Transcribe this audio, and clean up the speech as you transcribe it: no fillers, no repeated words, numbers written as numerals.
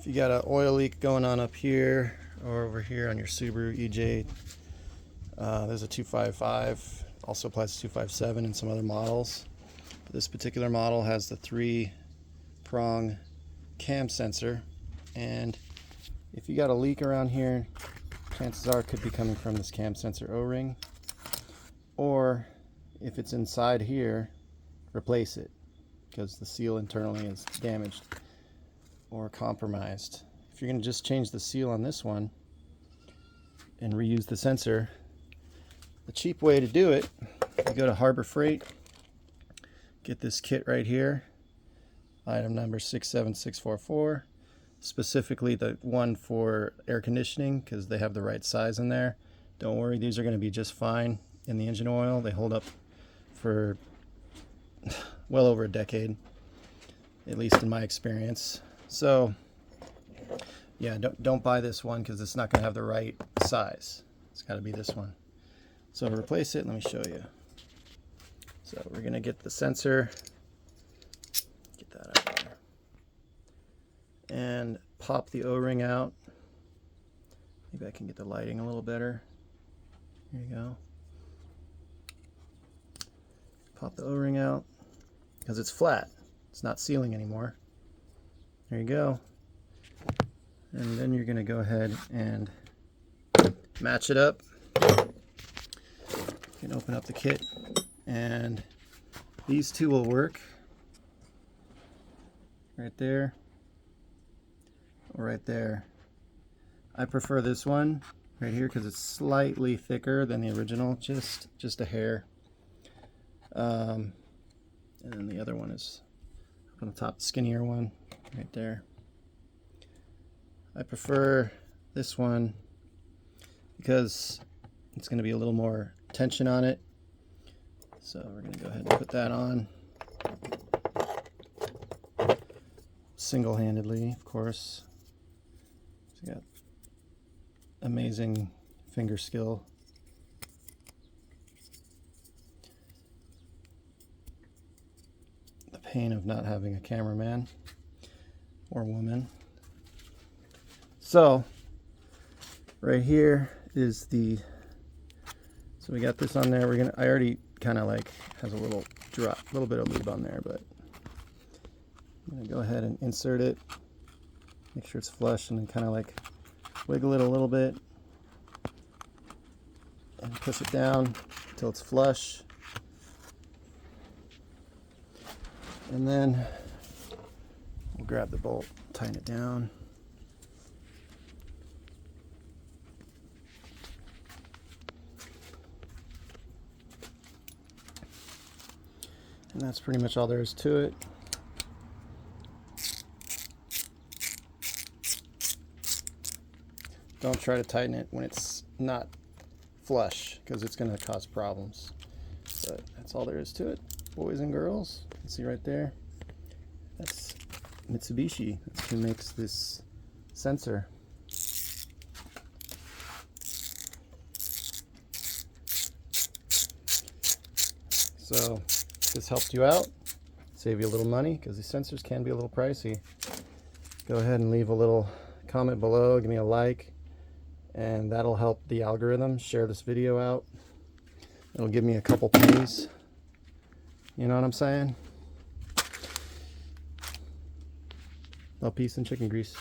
If you got an oil leak going on up here or over here on your Subaru EJ, there's a 255, also applies to 257 and some other models. This particular model has the 3-prong cam sensor, and if you got a leak around here, chances are it could be coming from this cam sensor O-ring, or if it's inside here, replace it because the seal internally is damaged or compromised. If you're going to just change the seal on this one and reuse the sensor, the cheap way to do it, you go to Harbor Freight, get this kit right here, item number 67644, specifically the one for air conditioning because they have the right size in there. Don't worry, these are going to be just fine in the engine oil. They hold up for well over a decade, at least in my experience. So yeah, don't buy this one because it's not going to have the right size. It's got to be this one. So to replace it, let me show you. So we're going to get the sensor, get that out there, and pop the O-ring out. Maybe I can get the lighting a little better. Here you go. Pop the O-ring out because it's flat. It's not sealing anymore. There you go. And then you're going to go ahead and match it up. You can open up the kit, and these two will work right there or right there. I prefer this one right here because it's slightly thicker than the original, just a hair. And then the other one is up on the top, the skinnier one right there. I prefer this one because it's going to be a little more tension on it. So we're going to go ahead and put that on single-handedly, of course. It's got amazing finger skill. The pain of not having a cameraman or woman. So right here is the, so we got this on there. I already kind of like has a little drop, a little bit of lube on there, but I'm gonna go ahead and insert it, make sure it's flush, and then kind of like wiggle it a little bit and push it down until it's flush. And then we'll grab the bolt, tighten it down. And that's pretty much all there is to it. Don't try to tighten it when it's not flush because it's going to cause problems. But that's all there is to it, boys and girls. You can see right there. That's Mitsubishi. That's who makes this sensor. So if this helped you out, save you a little money because these sensors can be a little pricey, go ahead and leave a little comment below, give me a like, and that'll help the algorithm. Share this video out. It'll give me a couple pennies. You know what I'm saying? Well, peace and chicken grease.